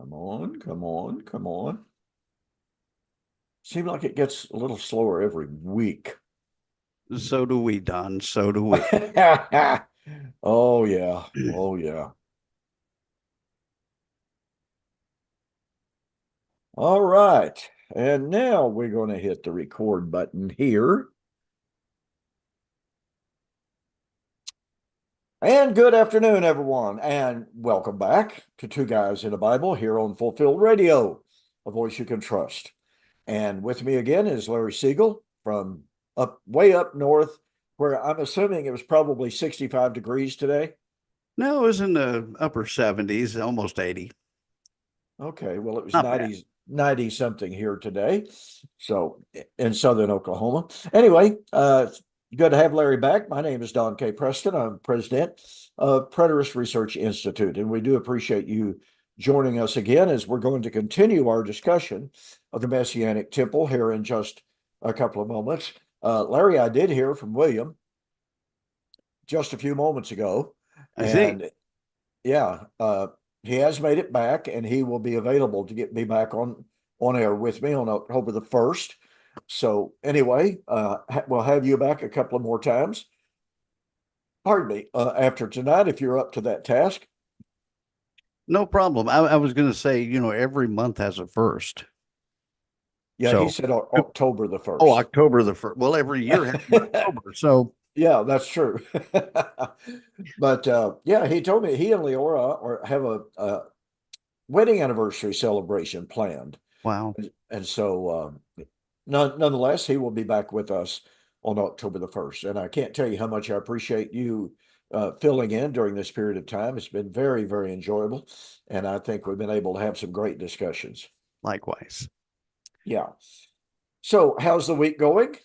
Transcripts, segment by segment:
Come on, come on, come on. Seems like it gets a little slower every week. So do we, Don. So do we. Oh yeah. Oh yeah. All right. And now we're going to hit the record button here. And good afternoon, everyone, and welcome back to Two Guys in the Bible here on Fulfilled Radio, a voice you can trust. And with me again is Larry Siegle from way up north, where I'm assuming it was probably 65 degrees today. No, it was in the upper 70s, almost 80. Okay, well, it was Not bad. 90 something here today. So in southern Oklahoma. Anyway, good to have Larry back. My name is Don K. Preston. I'm president of Preterist Research Institute, and we do appreciate you joining us again as we're going to continue our discussion of the Messianic Temple here in just a couple of moments. Larry, I did hear from William just a few moments ago, I see. and yeah, he has made it back, and he will be available to get me back on air with me on October the 1st. So anyway, we'll have you back a couple of more times. Pardon me, after tonight, if you're up to that task. No problem. I was going to say, every month has a first. Yeah, he So, said October the oh, 1st. October the 1st. Well, every year has an October. So, Yeah, that's true. But yeah, he told me he and Leora have a wedding anniversary celebration planned. wow. And so, nonetheless, he will be back with us on October the 1st. And I can't tell you how much I appreciate you filling in during this period of time. It's been very, very enjoyable. And I think we've been able to have some great discussions. Likewise. Yeah. So, how's the week going?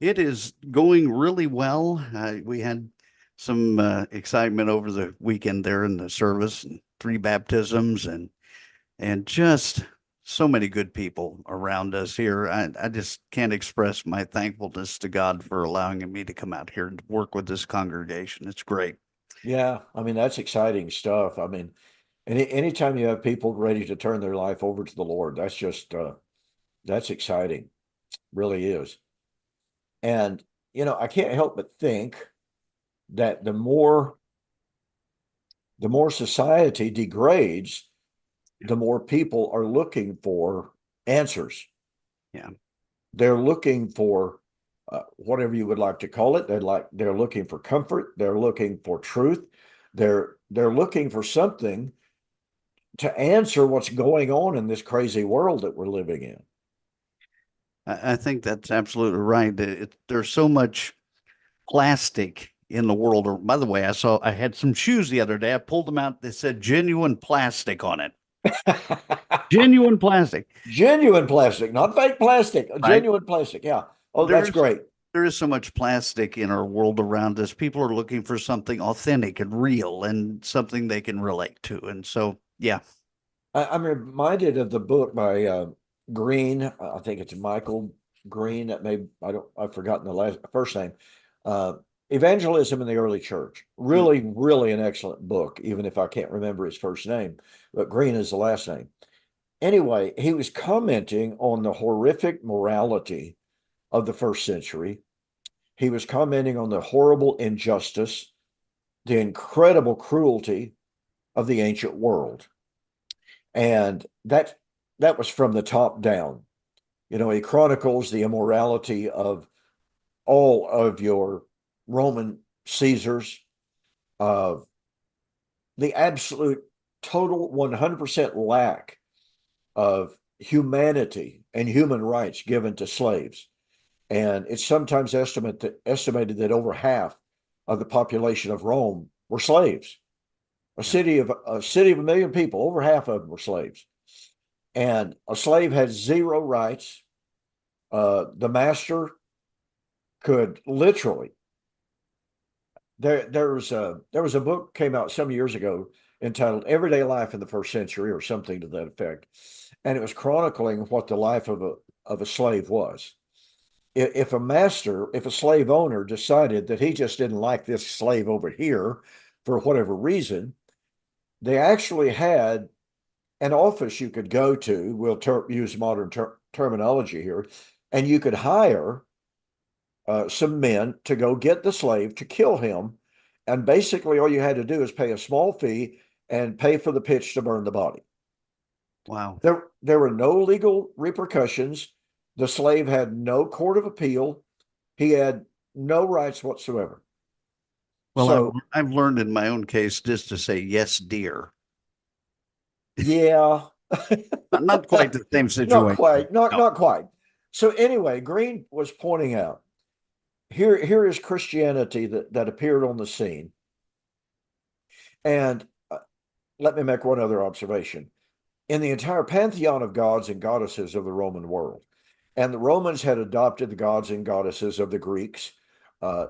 It is going really well. We had some excitement over the weekend there in the service, and three baptisms, and just so many good people around us here. I just can't express my thankfulness to God for allowing me to come out here and work with this congregation. It's great. Yeah. I mean, that's exciting stuff. I mean, anytime you have people ready to turn their life over to the Lord, that's just, that's exciting. Really is. And, I can't help but think that the more society degrades, the more people are looking for answers. Yeah. They're looking for whatever you would like to call it. They're looking for comfort. They're looking for truth. They're looking for something to answer what's going on in this crazy world that we're living in. I think that's absolutely right. There's so much plastic in the world. Or, by the way, I had some shoes the other day. I pulled them out. They said genuine plastic on it. Genuine plastic, Genuine plastic, not fake plastic. right? Genuine plastic. Yeah. Oh, that's There's great. there is so much plastic in our world around us. People are looking for something authentic and real and something they can relate to. And so, yeah, I'm reminded of the book by Green. I think it's Michael Green. That may I've forgotten the last first name. Uh, Evangelism in the Early Church. mm, Really, really an excellent book, even if I can't remember his first name. But Green is the last name. Anyway, he was commenting on the horrific morality of the first century. He was commenting on the horrible injustice, the incredible cruelty of the ancient world. And that was from the top down. He chronicles the immorality of all of your Roman Caesars, of the absolute total 100% lack of humanity and human rights given to slaves. And it's sometimes estimated that over half of the population of Rome were slaves. yeah, A city of 1 million people, over half of them were slaves. And a slave had zero rights. The master could literally there was a book came out some years ago entitled Everyday Life in the First Century or something to that effect, and it was chronicling what the life of a slave was. If a slave owner decided that he just didn't like this slave over here for whatever reason, they actually had an office you could go to. We'll use modern terminology here, and you could hire some men to go get the slave to kill him. And basically, all you had to do is pay a small fee and pay for the pitch to burn the body. Wow. There were no legal repercussions. The slave had no court of appeal. He had no rights whatsoever. Well, So, I've learned in my own case just to say yes, dear. yeah, Not quite the same not situation. quite, not No. not quite. So anyway, Green was pointing out here is Christianity that appeared on the scene, and let me make one other observation. In the entire pantheon of gods and goddesses of the Roman world, and the Romans had adopted the gods and goddesses of the Greeks,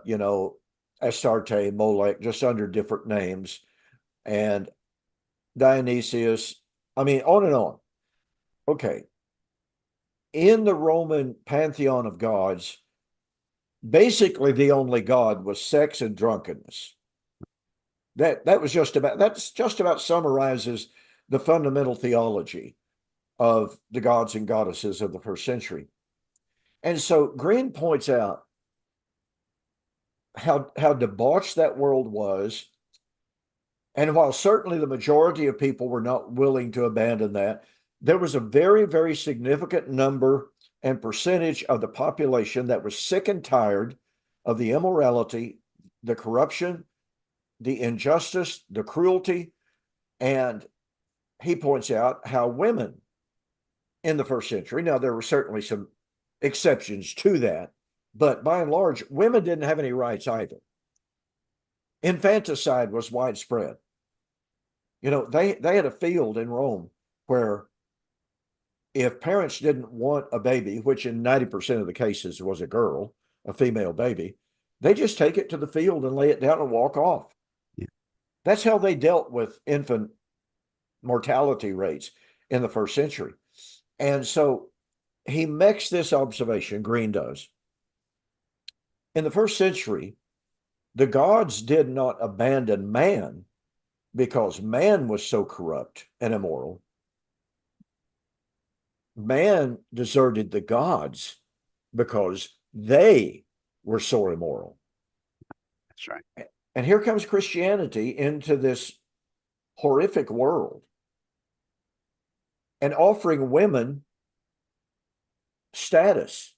you know, Astarte, Molech, just under different names, and Dionysius. I mean, on and on. Okay. In the Roman pantheon of gods, basically the only god was sex and drunkenness. That's just about summarizes the fundamental theology of the gods and goddesses of the first century. And so Green points out how debauched that world was. And while certainly the majority of people were not willing to abandon that, there was a very, very significant number and percentage of the population that was sick and tired of the immorality, the corruption, the injustice, the cruelty. And he points out how women in the first century, now there were certainly some exceptions to that, but by and large, women didn't have any rights either. Infanticide was widespread. You know, they had a field in Rome where if parents didn't want a baby, which in 90% of the cases was a girl, a female baby, they just take it to the field and lay it down and walk off. Yeah. That's how they dealt with infant mortality rates in the first century. And so he makes this observation, Green does. In the first century, the gods did not abandon man because man was so corrupt and immoral. Man deserted the gods because they were so immoral. That's right. And here comes Christianity into this horrific world and offering women status,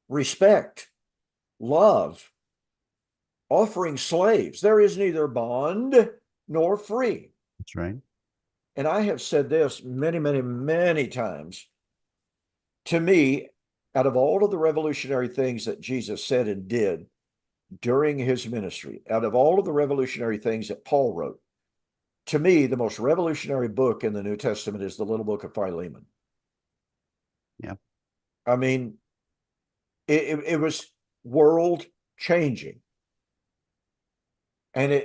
respect, love, offering slaves. There is neither bond nor free. That's right. And I have said this many, many, many times. To me, out of all of the revolutionary things that Jesus said and did during his ministry, out of all of the revolutionary things that Paul wrote, to me, the most revolutionary book in the New Testament is the little book of Philemon. Yeah. I mean, it was world changing. And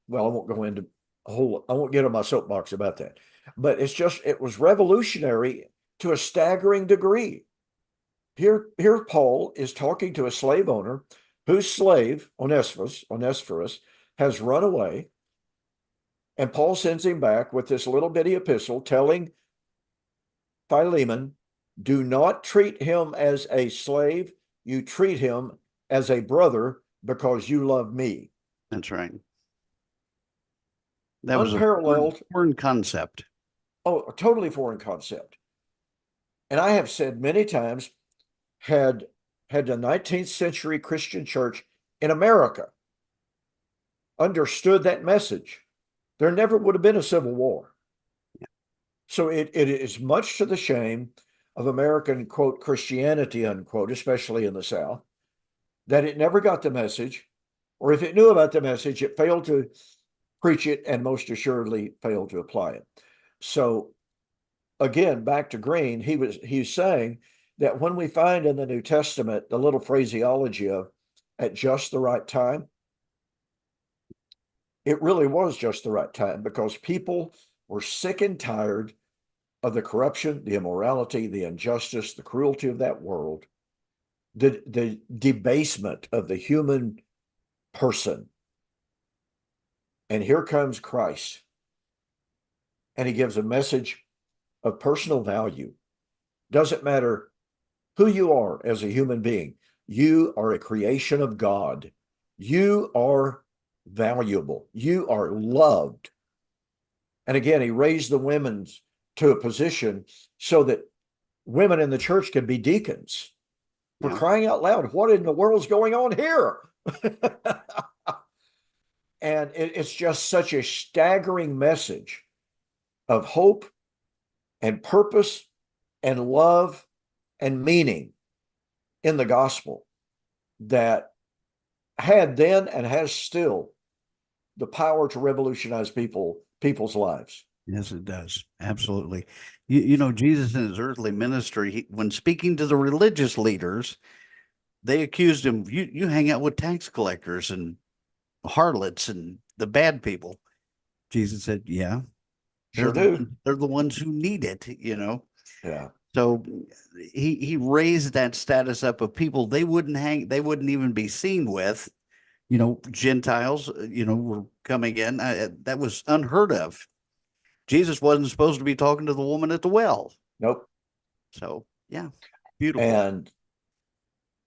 well, I won't go into I won't get on my soapbox about that. But it was revolutionary to a staggering degree. Here Paul is talking to a slave owner whose slave, Onesiphorus, has run away. And Paul sends him back with this little bitty epistle telling Philemon, do not treat him as a slave. You treat him as a brother because you love me. That's right. That was a Unparalleled. foreign concept. Oh, a totally foreign concept. And I have said many times, had the 19th century Christian church in America understood that message, there never would have been a civil war. Yeah. So it is much to the shame of American, quote, Christianity, unquote, especially in the South, that it never got the message, or if it knew about the message, it failed to preach it and most assuredly failed to apply it. So again, back to Green, he's saying that when we find in the New Testament the little phraseology of at just the right time, it really was just the right time because people were sick and tired of the corruption, the immorality, the injustice, the cruelty of that world, the debasement of the human person. And here comes Christ. and he gives a message of personal value. Doesn't matter who you are as a human being, you are a creation of God. You are valuable. You are loved. And again, he raised the women to a position so that women in the church could be deacons. For Yeah. crying out loud, what in the world's going on here? And it's just such a staggering message of hope and purpose and love and meaning in the gospel that had then and has still the power to revolutionize people's lives. Yes, it does. Absolutely. You know, Jesus in his earthly ministry, when speaking to the religious leaders, they accused him, you hang out with tax collectors and harlots and the bad people. Jesus said, yeah, Sure do. they're the ones who need it, you know. Yeah. So he raised that status up of people they wouldn't even be seen with, you know, Gentiles, you know, were coming in. That was unheard of. Jesus wasn't supposed to be talking to the woman at the well. Nope. So yeah, beautiful. And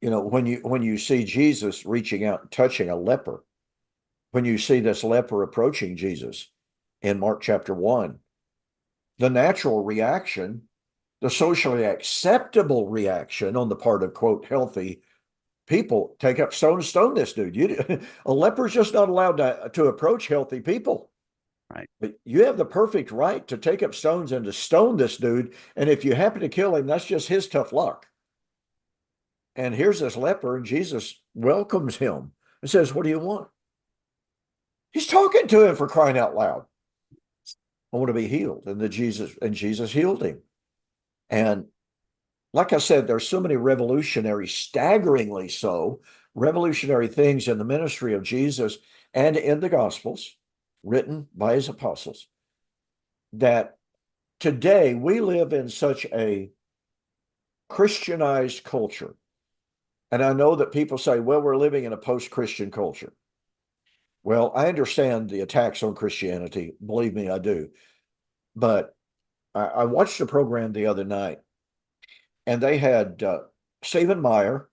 when you see Jesus reaching out and touching a leper, when you see this leper approaching Jesus in Mark chapter 1, the natural reaction, the socially acceptable reaction on the part of, quote, healthy people, take up stone this dude. A leper's just not allowed to approach healthy people. Right. But you have the perfect right to take up stones and to stone this dude. And if you happen to kill him, that's just his tough luck. And here's this leper, and Jesus welcomes him and says, what do you want? He's talking to him, for crying out loud. I want to be healed. And Jesus healed him. And like I said, there's so many revolutionary, staggeringly so, revolutionary things in the ministry of Jesus and in the Gospels written by his apostles, that today we live in such a Christianized culture. And I know that people say, well, we're living in a post-Christian culture. Well, I understand the attacks on Christianity. Believe me, I do. But I watched a program the other night, and they had Stephen Meyer,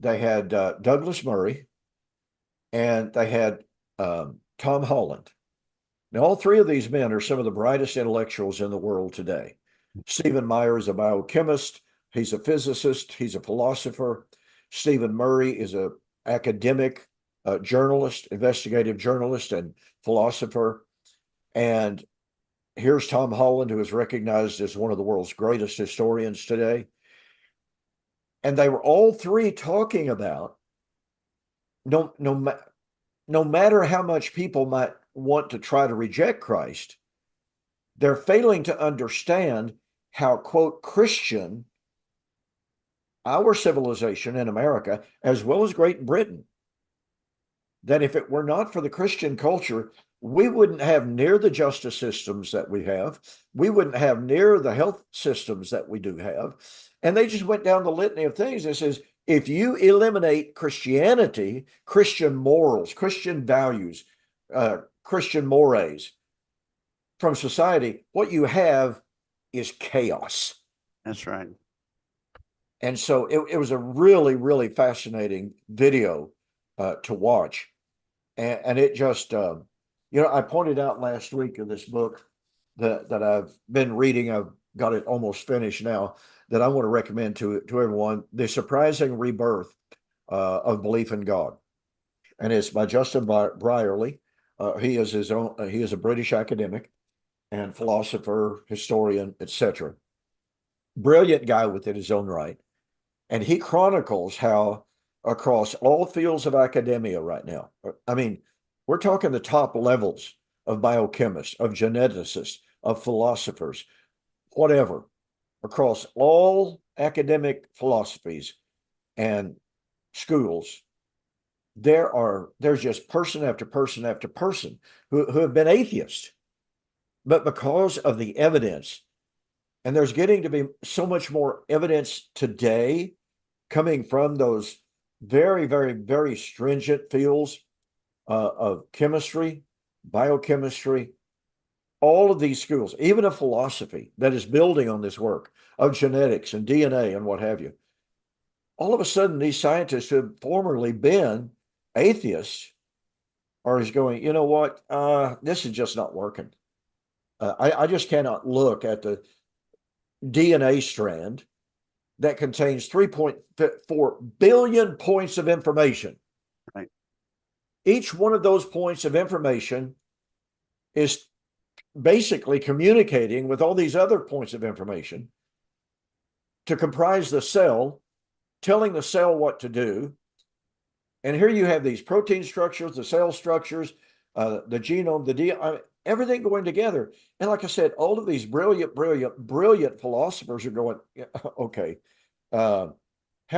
they had Douglas Murray, and they had Tom Holland. Now, all three of these men are some of the brightest intellectuals in the world today. Stephen Meyer is a biochemist. He's a physicist. He's a philosopher. Stephen Murray is an academic journalist, investigative journalist, and philosopher. And here's Tom Holland, who is recognized as one of the world's greatest historians today. And they were all three talking about no matter how much people might want to try to reject Christ, they're failing to understand how, quote, Christian our civilization in America, as well as Great Britain, that if it were not for the Christian culture, we wouldn't have near the justice systems that we have. We wouldn't have near the health systems that we do have. And they just went down the litany of things that says, if you eliminate Christianity, Christian morals, Christian values, Christian mores from society, what you have is chaos. That's right. And so it was a really, really fascinating video to watch. And it just, I pointed out last week in this book that I've been reading, I've got it almost finished now, that I want to recommend to everyone, The Surprising Rebirth of Belief in God. And it's by Justin Brierley. He is a British academic and philosopher, historian, etc. Brilliant guy within his own right. And he chronicles how across all fields of academia right now, I mean, we're talking the top levels of biochemists, of geneticists, of philosophers, whatever, across all academic philosophies and schools, there's just person after person after person who have been atheists. But because of the evidence, and there's getting to be so much more evidence today coming from those very, very, very stringent fields of chemistry, biochemistry, all of these schools, even a philosophy that is building on this work of genetics and DNA and what have you, all of a sudden these scientists who have formerly been atheists are going, you know what, this is just not working. I just cannot look at the DNA strand that contains 3.4 billion points of information. Right. Each one of those points of information is basically communicating with all these other points of information to comprise the cell, telling the cell what to do. And here you have these protein structures, the cell structures, the genome, the DNA, everything going together. And like I said, all of these brilliant philosophers are going, okay, how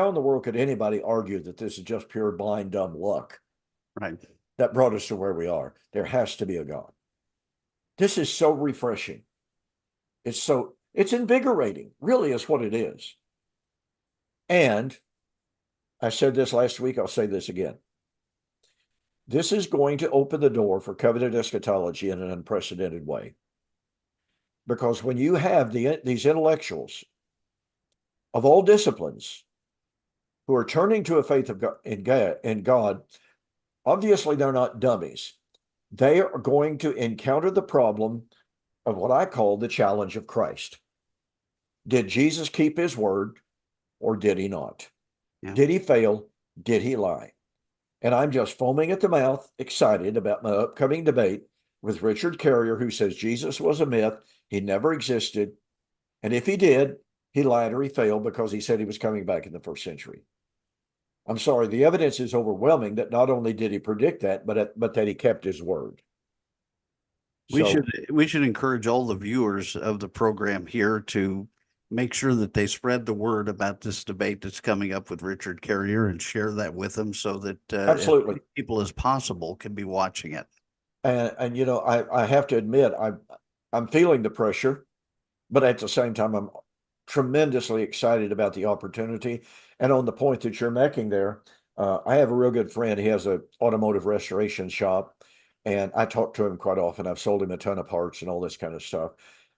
in the world could anybody argue that this is just pure blind, dumb luck? Right. That brought us to where we are. There has to be a God. This is so refreshing. It's invigorating, really is what it is. And I said this last week, I'll say this again. This is going to open the door for covenant eschatology in an unprecedented way. Because when you have these intellectuals of all disciplines who are turning to a faith of God, in God, obviously they're not dummies. They are going to encounter the problem of what I call the challenge of Christ. Did Jesus keep his word or did he not? Yeah. Did he fail? Did he lie? And I'm just foaming at the mouth, excited about my upcoming debate with Richard Carrier, who says Jesus was a myth. He never existed. And if he did, he lied or he failed because he said he was coming back in the first century. I'm sorry, the evidence is overwhelming that not only did he predict that, but that he kept his word. We should encourage all the viewers of the program here to make sure that they spread the word about this debate that's coming up with Richard Carrier and share that with them so that absolutely as many people as possible can be watching it. And you know, I have to admit, I'm feeling the pressure, but at the same time, I'm tremendously excited about the opportunity. And on the point that you're making there, I have a real good friend. He has an automotive restoration shop, and I talk to him quite often. I've sold him a ton of parts and all this kind of stuff.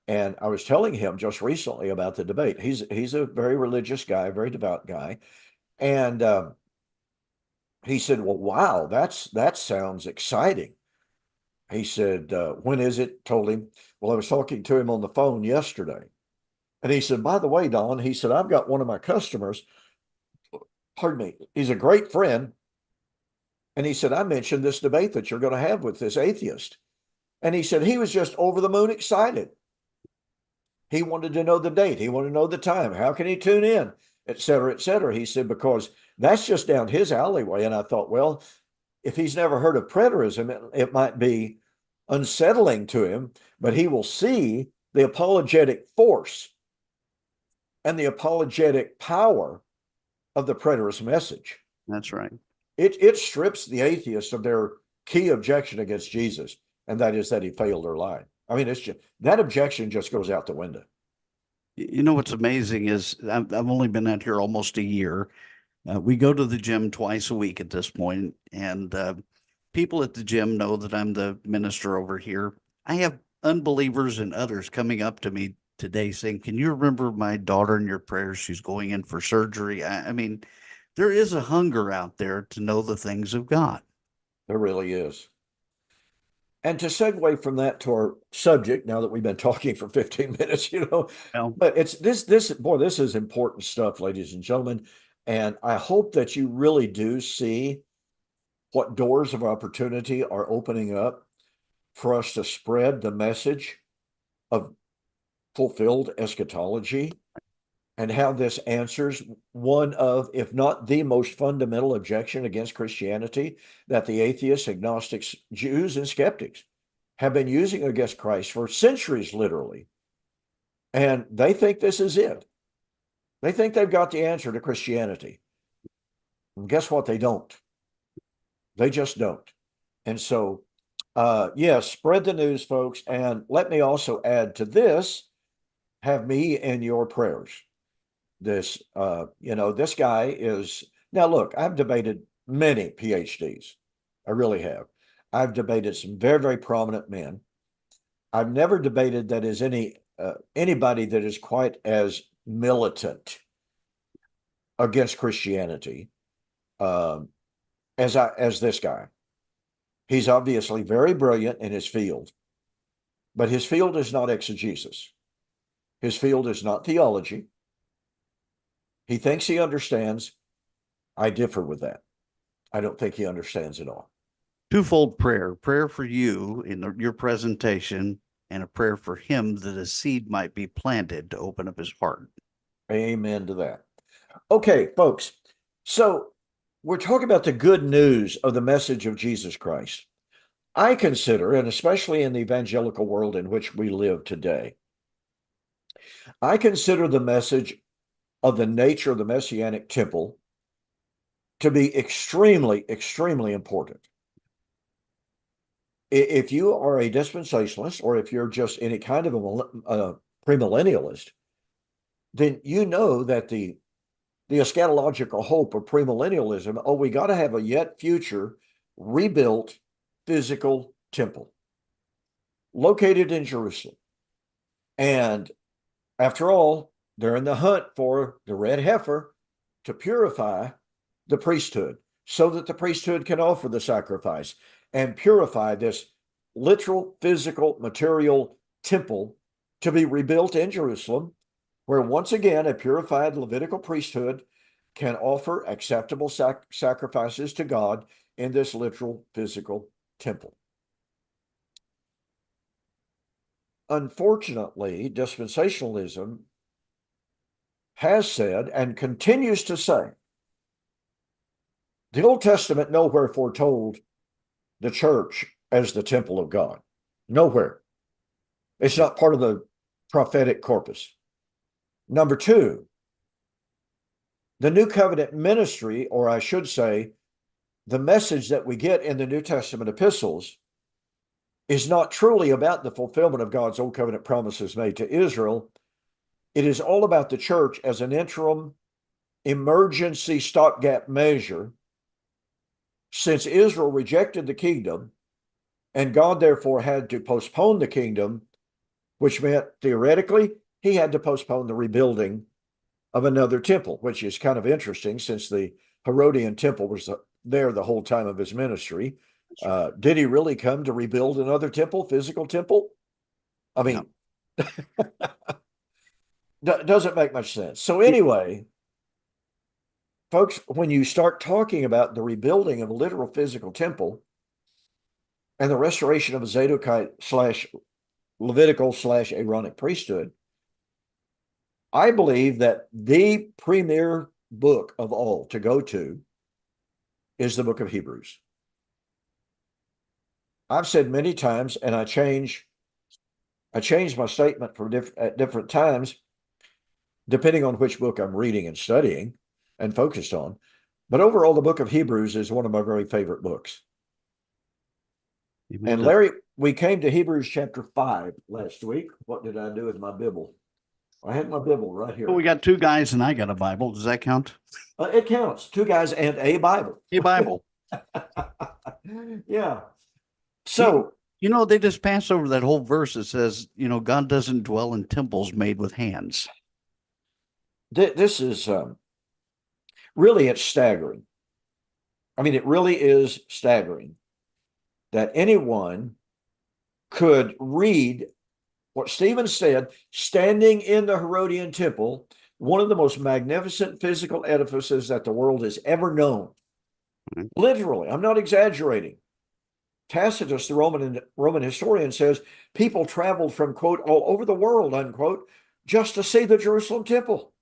And I was telling him just recently about the debate. He's a very religious guy, a very devout guy, and he said, "Well, wow, that sounds exciting." He said, when is it? Told him. Well, I was talking to him on the phone yesterday. And he said, by the way, Don, he said, I've got one of my customers, pardon me, he's a great friend. And he said, I mentioned this debate that you're going to have with this atheist. And he said, he was just over the moon excited. He wanted to know the date. He wanted to know the time. How can he tune in? Et cetera, et cetera. He said, because that's just down his alleyway. And I thought, well, if he's never heard of preterism, it might be unsettling to him, but he will see the apologetic force and the apologetic power of the preterist message. That's right. It strips the atheists of their key objection against Jesus, and that is that he failed or lied. I mean, it's just that objection just goes out the window. You know what's amazing is I've only been out here almost a year. We go to the gym twice a week at this point, and people at the gym know that I'm the minister over here. I have unbelievers and others coming up to me today saying, "Can you remember my daughter in your prayers? She's going in for surgery." I mean, there is a hunger out there to know the things of God. There really is. And to segue from that to our subject, now that we've been talking for 15 minutes, Well, but it's this boy, this is important stuff, ladies and gentlemen. And I hope that you really do see what doors of opportunity are opening up for us to spread the message of fulfilled eschatology and how this answers one of, if not the most fundamental objection against Christianity that the atheists, agnostics, Jews, and skeptics have been using against Christ for centuries, literally. And they think this is it. They think they've got the answer to Christianity. And guess what? They don't. They just don't. And so, yes, spread the news, folks. And let me also add to this, have me in your prayers. This guy is, now look, I've debated many PhDs. I really have. I've debated some very, very prominent men. I've never debated that is anybody that is quite as militant against Christianity as this guy. He's obviously very brilliant in his field, but his field is not exegesis. His field is not theology. He thinks he understands. I differ with that. I don't think he understands it all. Twofold prayer for you in your presentation, and a prayer for him that a seed might be planted to open up his heart. Amen to that. Okay, folks. So we're talking about the good news of the message of Jesus Christ. I consider, and especially in the evangelical world in which we live today, I consider the message of the nature of the Messianic Temple to be extremely, extremely important. If you are a dispensationalist, or if you're just any kind of a premillennialist, then you know that the eschatological hope of premillennialism, oh, we got to have a yet future rebuilt physical temple located in Jerusalem. And after all, they're in the hunt for the red heifer to purify the priesthood so that the priesthood can offer the sacrifice and purify this literal, physical, material temple to be rebuilt in Jerusalem, where once again a purified Levitical priesthood can offer acceptable sacrifices to God in this literal, physical temple. Unfortunately, dispensationalism has said and continues to say the Old Testament nowhere foretold the church as the temple of God. Nowhere. It's not part of the prophetic corpus. Number two, the New Covenant ministry, or I should say, the message that we get in the New Testament epistles, is not truly about the fulfillment of God's Old Covenant promises made to Israel. It is all about the church as an interim, emergency stopgap measure, since Israel rejected the kingdom, and God therefore had to postpone the kingdom, which meant theoretically he had to postpone the rebuilding of another temple, which is kind of interesting since the Herodian temple was there the whole time of his ministry. Did he really come to rebuild another temple, physical temple? I mean, no. Doesn't make much sense. So anyway, folks, when you start talking about the rebuilding of a literal physical temple and the restoration of a Zadokite / Levitical / Aaronic priesthood, I believe that the premier book of all to go to is the book of Hebrews. I've said many times, and I change my statement at different times, depending on which book I'm reading and studying and focused on. But overall, the book of Hebrews is one of my very favorite books. Amen. And Larry, we came to Hebrews chapter 5 last week. What did I do with my Bible? I had my Bible right here. Well, we got two guys and I got a Bible. Does that count? It counts. Two guys and a Bible. A Bible. Yeah. So, they just pass over that whole verse that says, God doesn't dwell in temples made with hands. This is really, it's staggering. I mean, it really is staggering that anyone could read what Stephen said, standing in the Herodian temple, one of the most magnificent physical edifices that the world has ever known. Mm-hmm. Literally, I'm not exaggerating. Tacitus, the Roman historian, says people traveled from, quote, all over the world, unquote, just to see the Jerusalem temple.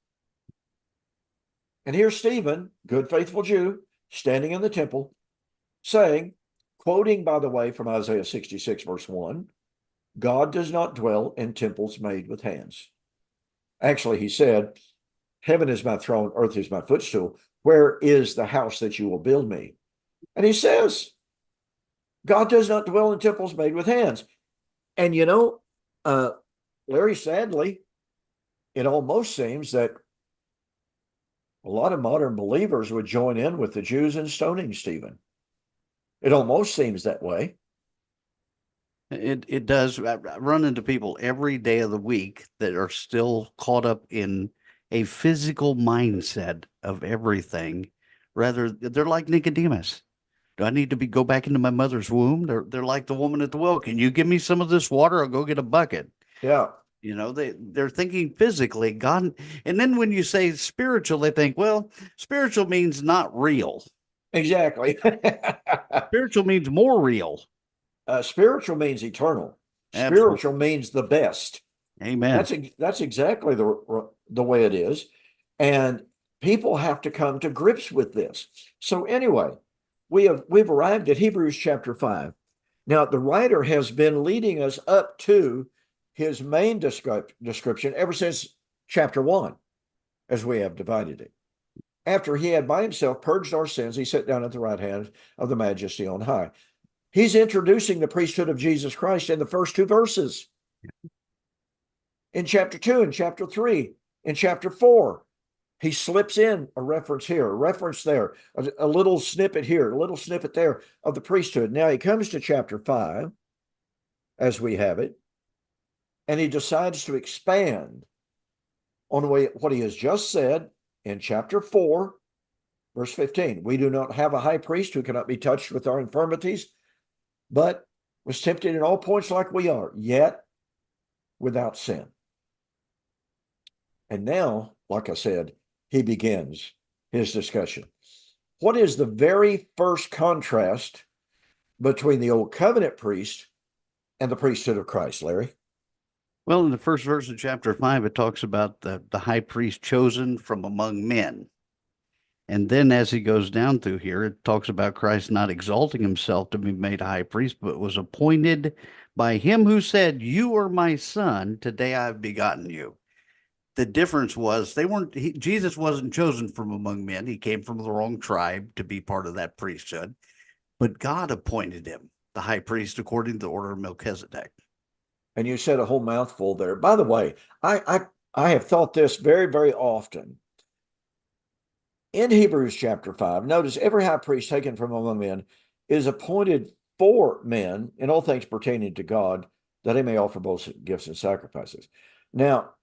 And here's Stephen, good, faithful Jew, standing in the temple, saying, quoting, by the way, from Isaiah 66, verse 1, God does not dwell in temples made with hands. Actually, he said, heaven is my throne, earth is my footstool. Where is the house that you will build me? And he says, God does not dwell in temples made with hands. And Larry, sadly, it almost seems that a lot of modern believers would join in with the Jews in stoning Stephen. It almost seems that way. It does. I run into people every day of the week that are still caught up in a physical mindset of everything. Rather, they're like Nicodemus. Do I need to go back into my mother's womb? They're like the woman at the well. Can you give me some of this water? I'll go get a bucket. Yeah, You know, they're thinking physically. God, and then when you say spiritual, they think, well, spiritual means not real. exactly. Spiritual means more real. Spiritual means eternal. Absolutely. Spiritual means the best. Amen. That's exactly the way it is, and people have to come to grips with this. So anyway, we've arrived at Hebrews chapter 5. Now the writer has been leading us up to his main description ever since chapter 1, as we have divided it. After he had by himself purged our sins, he sat down at the right hand of the Majesty on high. He's introducing the priesthood of Jesus Christ in the first two verses. In chapter 2, in chapter 3, in chapter 4, he slips in a reference here, a reference there, a little snippet here, a little snippet there of the priesthood. Now he comes to chapter 5, as we have it, and he decides to expand on what he has just said in chapter 4, verse 15. We do not have a high priest who cannot be touched with our infirmities, but was tempted in all points like we are, yet without sin. And now, like I said, he begins his discussion. What is the very first contrast between the old covenant priest and the priesthood of Christ, Larry? Well, in the first verse of chapter 5, it talks about the high priest chosen from among men. And then as he goes down through here, it talks about Christ not exalting himself to be made a high priest, but was appointed by him who said, "You are my son, today I have begotten you." The difference was Jesus wasn't chosen from among men. He came from the wrong tribe to be part of that priesthood, but God appointed him the high priest according to the order of Melchizedek. And you said a whole mouthful there. By the way, I have thought this very, very often. In Hebrews chapter 5, notice every high priest taken from among men is appointed for men in all things pertaining to God, that he may offer both gifts and sacrifices. Now,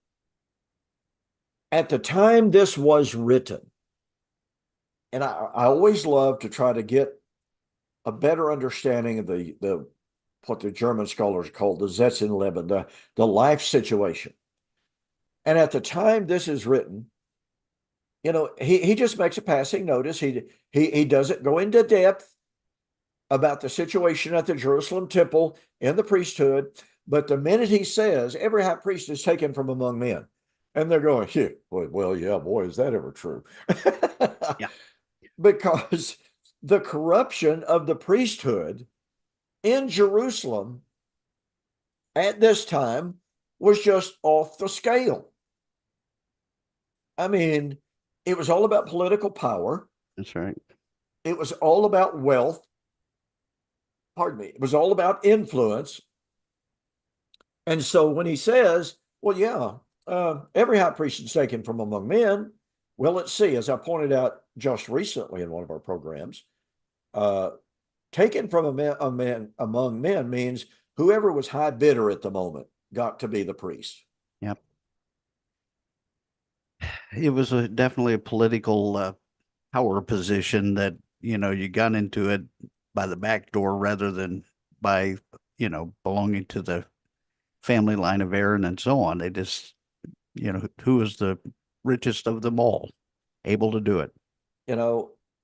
at the time this was written, and I always love to try to get a better understanding of the what the German scholars call the Setzleben, the life situation. And at the time this is written, he just makes a passing notice. He doesn't go into depth about the situation at the Jerusalem temple in the priesthood, but the minute he says every high priest is taken from among men, and they're going, yeah, well, yeah, boy, is that ever true? Yeah. Because the corruption of the priesthood in Jerusalem at this time was just off the scale. I mean, it was all about political power. That's right. It was all about wealth. Pardon me. It was all about influence. And so when he says, well, yeah, every high priest is taken from among men. Well, let's see, as I pointed out just recently in one of our programs, taken from a man among men means whoever was high bidder at the moment got to be the priest. Yep. It was definitely a political power position that, you got into it by the back door rather than by, belonging to the family line of Aaron and so on. They just, who was the richest of them all able to do it.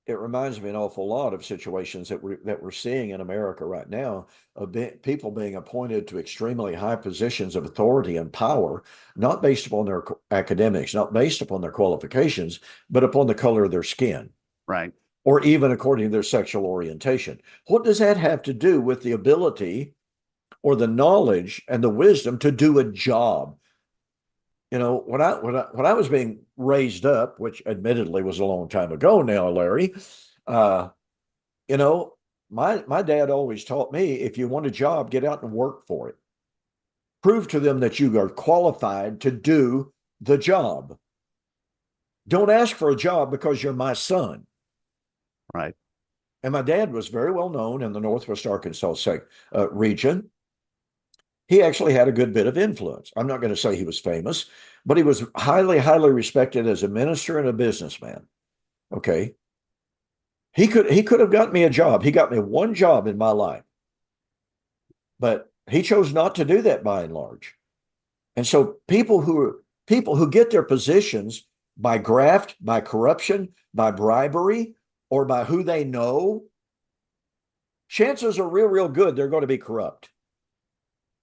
It reminds me an awful lot of situations that we're seeing in America right now of people being appointed to extremely high positions of authority and power, not based upon their academics, not based upon their qualifications, but upon the color of their skin. Right. Or even according to their sexual orientation. What does that have to do with the ability or the knowledge and the wisdom to do a job? When I was being raised up, which admittedly was a long time ago now, Larry, you know, my dad always taught me, if you want a job, get out and work for it. Prove to them that you are qualified to do the job. Don't ask for a job because you're my son. Right. And my dad was very well known in the Northwest Arkansas region. he actually had a good bit of influence. I'm not going to say he was famous, but he was highly, highly respected as a minister and a businessman. Okay. He could have gotten me a job. He got me one job in my life, but he chose not to do that by and large. And so people who get their positions by graft, by corruption, by bribery, or by who they know, chances are real, real good they're going to be corrupt.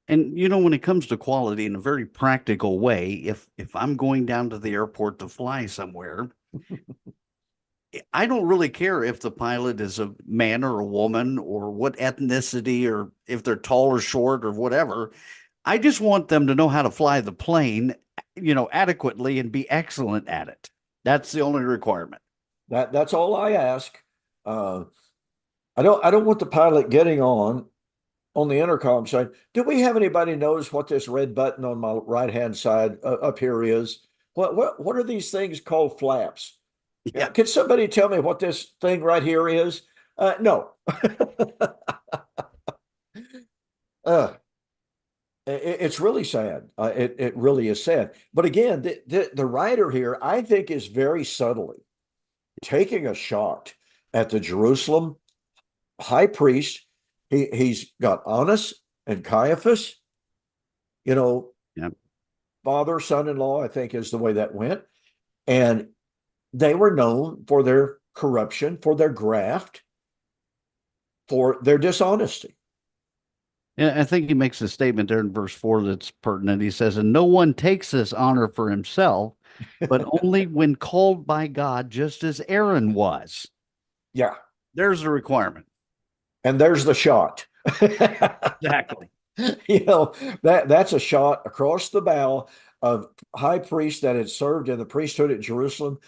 And when it comes to quality in a very practical way, if I'm going down to the airport to fly somewhere, I don't really care if the pilot is a man or a woman or what ethnicity or if they're tall or short or whatever. I just want them to know how to fly the plane, adequately and be excellent at it. That's the only requirement. That's all I ask. Uh, I don't want the pilot getting on the intercom saying, "Do we have anybody knows what this red button on my right hand side up here is? What are these things called flaps? Yeah. Can somebody tell me what this thing right here is?" No. uh, it's really sad. It really is sad. But again, the writer here, I think, is very subtly taking a shot at the Jerusalem high priest. He's got Annas and Caiaphas, you know, Yeah. father, son-in-law, I think is the way that went. And they were known for their corruption, for their graft, for their dishonesty. And I think he makes a statement there in verse 4 that's pertinent. He says, "And no one takes this honor for himself, but only when called by God, just as Aaron was." Yeah. There's the requirement. And there's the shot. Exactly. That's a shot across the bow of high priests that had served in the priesthood at Jerusalem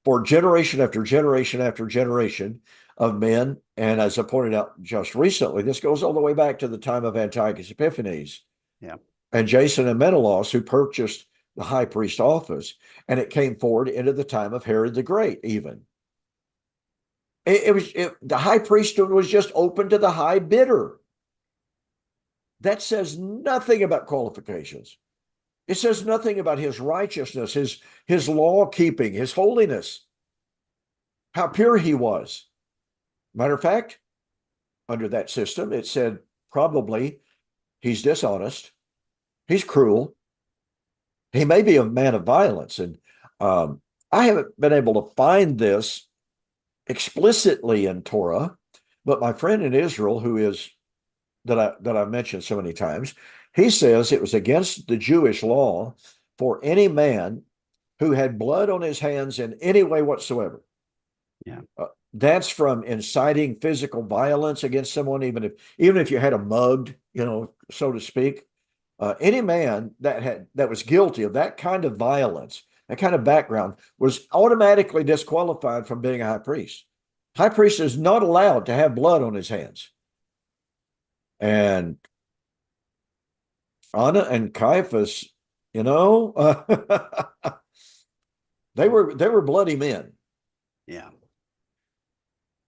for generation after generation after generation of men. And as I pointed out just recently, this goes all the way back to the time of Antiochus Epiphanes. Yeah. And Jason and Menelaus, who purchased the high priest office, and it came forward into the time of Herod the Great, even. The high priesthood was just open to the high bidder. That says nothing about qualifications. It says nothing about his righteousness, his law keeping, his holiness, how pure he was. Matter of fact, under that system, it said probably he's dishonest, he's cruel, he may be a man of violence. And I haven't been able to find this explicitly in Torah, but my friend in Israel, who is that I mentioned so many times, he says it was against the Jewish law for any man who had blood on his hands in any way whatsoever. Yeah. That's from inciting physical violence against someone, even if you had a mugged, so to speak. Any man that was guilty of that kind of violence, that kind of background, was automatically disqualified from being a high priest. High priest is not allowed to have blood on his hands. And Anna and Caiaphas, they were bloody men. Yeah.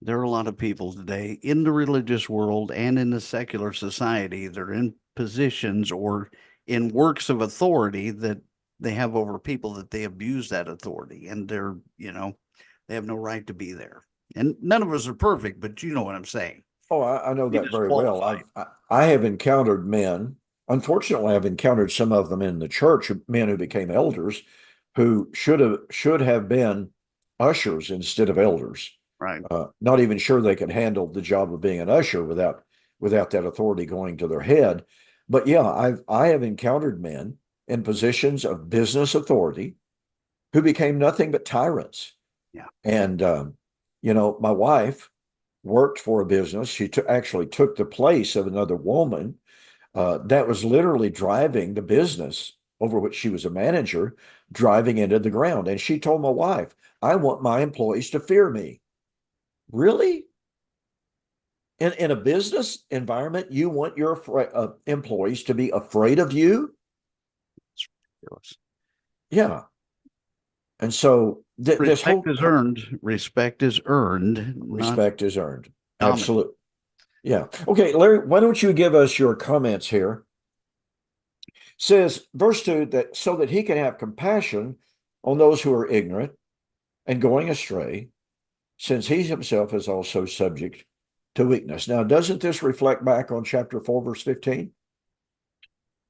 There are a lot of people today in the religious world and in the secular society that are in positions or in works of authority that they have over people that they abuse that authority, and they have no right to be there. And none of us are perfect, but you know what I'm saying. Oh, I know Be that very well. disqualified. I have encountered men. Unfortunately, I've encountered some of them in the church, men who became elders, who should have been ushers instead of elders. Right. Not even sure they could handle the job of being an usher without that authority going to their head. But yeah, I have encountered men in positions of business authority who became nothing but tyrants. Yeah. And my wife worked for a business. She actually took the place of another woman that was literally driving the business over which she was a manager, driving into the ground. And she told my wife, "I want my employees to fear me." Really? In a business environment, you want your employees to be afraid of you? It's ridiculous. Yeah. And so this Respect whole is earned. Respect is earned, not respect is earned. dominant. Absolutely. Yeah. Okay, Larry, why don't you give us your comments here? Says, verse 2, that so that he can have compassion on those who are ignorant and going astray, since he himself is also subject to weakness. Now, doesn't this reflect back on chapter 4, verse 15?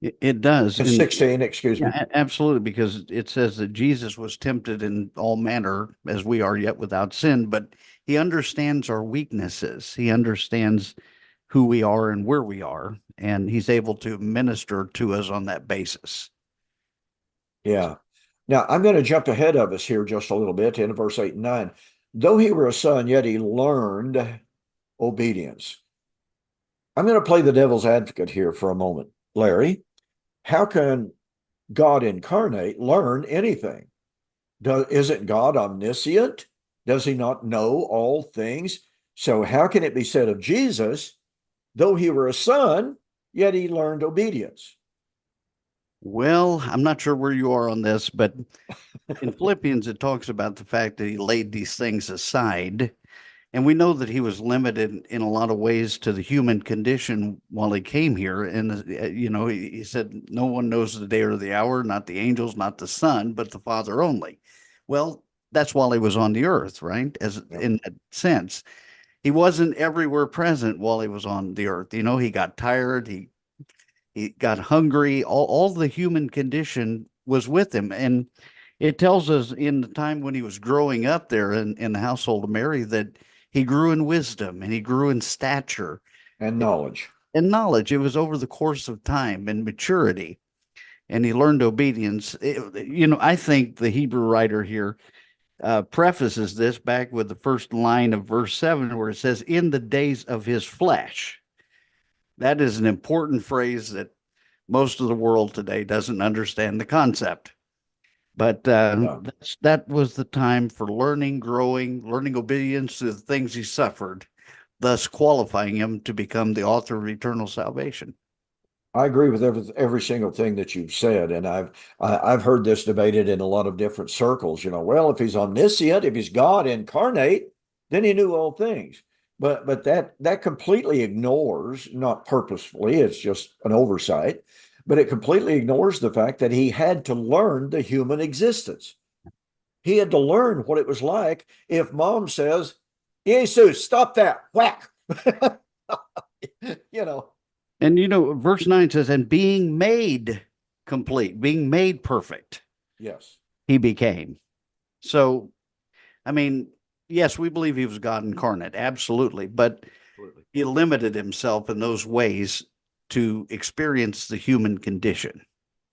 It does. And 16, excuse me. Yeah, absolutely, because it says that Jesus was tempted in all manner as we are yet without sin, but he understands our weaknesses. He understands who we are and where we are, and he's able to minister to us on that basis. Yeah. Now, I'm going to jump ahead of us here just a little bit into verse 8 and 9. Though he were a son, yet he learned obedience. I'm going to play the devil's advocate here for a moment. Larry, how can God incarnate learn anything? Isn't God omniscient? Does he not know all things? So how can it be said of Jesus, though he were a son, yet he learned obedience? Well, I'm not sure where you are on this, but in Philippians, it talks about the fact that he laid these things aside. And we know that he was limited in a lot of ways to the human condition while he came here. And, he said, no one knows the day or the hour, not the angels, not the Son, but the Father only. Well, that's while he was on the earth, right? As Yeah. in that sense, he wasn't everywhere present while he was on the earth. He got tired, he got hungry, all the human condition was with him. And it tells us in the time when he was growing up there in the household of Mary that he grew in wisdom and he grew in stature And knowledge. and knowledge. It was over the course of time and maturity, and he learned obedience. I think the Hebrew writer here prefaces this back with the first line of verse 7, where it says, in the days of his flesh. That is an important phrase that most of the world today doesn't understand the concept. But that was the time for learning, growing, learning obedience to the things he suffered, thus qualifying him to become the author of eternal salvation. I agree with every single thing that you've said, and I've heard this debated in a lot of different circles. Well, if he's omniscient, if he's God incarnate, then he knew all things. But that completely ignores, not purposefully, it's just an oversight, but it completely ignores the fact that he had to learn the human existence. He had to learn what it was like if mom says, Jesus, stop that, whack. you know. And verse 9 says, and being made complete, being made perfect, Yes. he became. So, I mean, yes, we believe he was God incarnate, absolutely, but he limited himself in those ways to experience the human condition.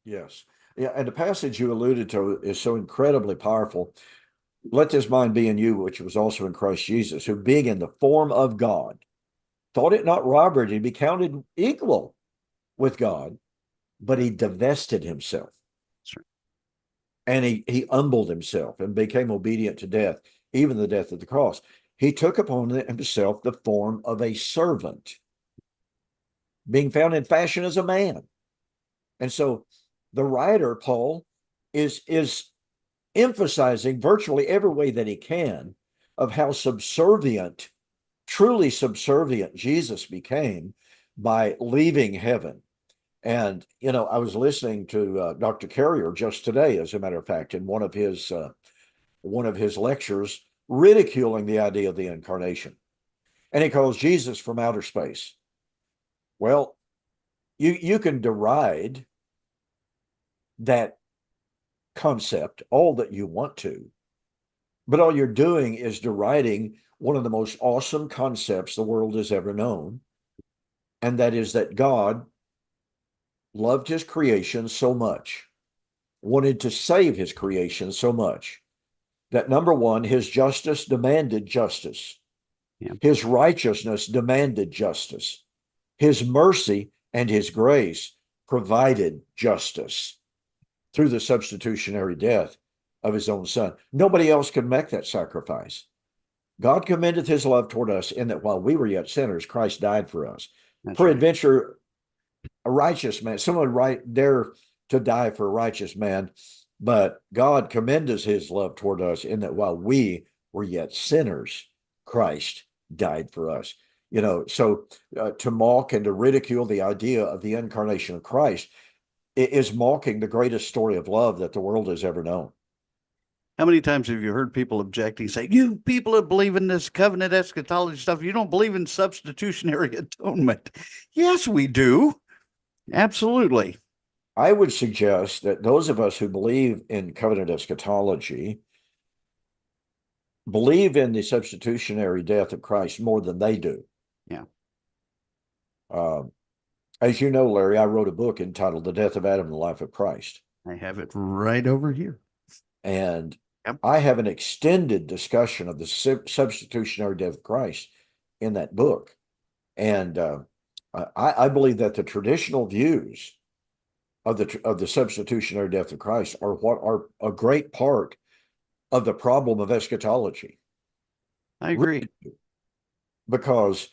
Yes. Yeah. And the passage you alluded to is so incredibly powerful. Let this mind be in you, which was also in Christ Jesus, who being in the form of God, thought it not robbery to be counted equal with God, but he divested himself. Sure. And he humbled himself and became obedient to death, even the death of the cross. He took upon himself the form of a servant, being found in fashion as a man. And so the writer, Paul, is emphasizing virtually every way that he can of how subservient, truly subservient Jesus became by leaving heaven. And, I was listening to Dr. Carrier just today, as a matter of fact, in one of his lectures, ridiculing the idea of the incarnation. And he calls Jesus from outer space. Well, you can deride that concept all that you want to, but all you're doing is deriding one of the most awesome concepts the world has ever known. And that is that God loved his creation so much, wanted to save his creation so much, that number one, his justice demanded justice. Yeah. His righteousness demanded justice. His mercy and his grace provided justice through the substitutionary death of his own son. Nobody else could make that sacrifice. God commendeth his love toward us in that while we were yet sinners, Christ died for us. That's Peradventure, a righteous man, someone right there to die for a righteous man, but God commendeth his love toward us in that while we were yet sinners, Christ died for us. So to mock and to ridicule the idea of the incarnation of Christ is mocking the greatest story of love that the world has ever known. How many times have you heard people objecting, saying, you people that believe in this covenant eschatology stuff, you don't believe in substitutionary atonement? Yes, we do. Absolutely. I would suggest that those of us who believe in covenant eschatology believe in the substitutionary death of Christ more than they do. Yeah. Uh, as you know, Larry, I wrote a book entitled The Death of Adam and the Life of Christ. I have it right over here. And Yep. I have an extended discussion of the substitutionary death of Christ in that book. And I believe that the traditional views of the substitutionary death of Christ are what are a great part of the problem of eschatology. I agree. Really, because,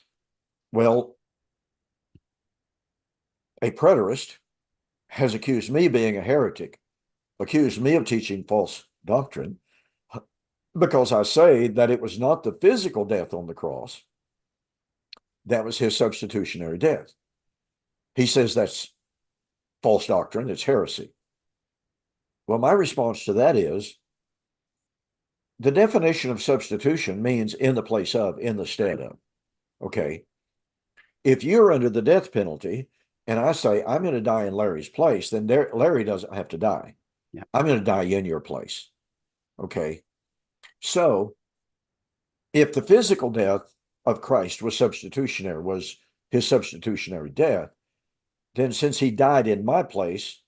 well, a preterist has accused me of being a heretic, accused me of teaching false doctrine, because I say that it was not the physical death on the cross that was his substitutionary death. He says that's false doctrine, it's heresy. Well, my response to that is the definition of substitution means in the place of, in the stead of. Okay. If you're under the death penalty and I say, I'm going to die in Larry's place, then Larry doesn't have to die. Yeah. I'm going to die in your place. Okay. So if the physical death of Christ was substitutionary, was his substitutionary death, then since he died in my place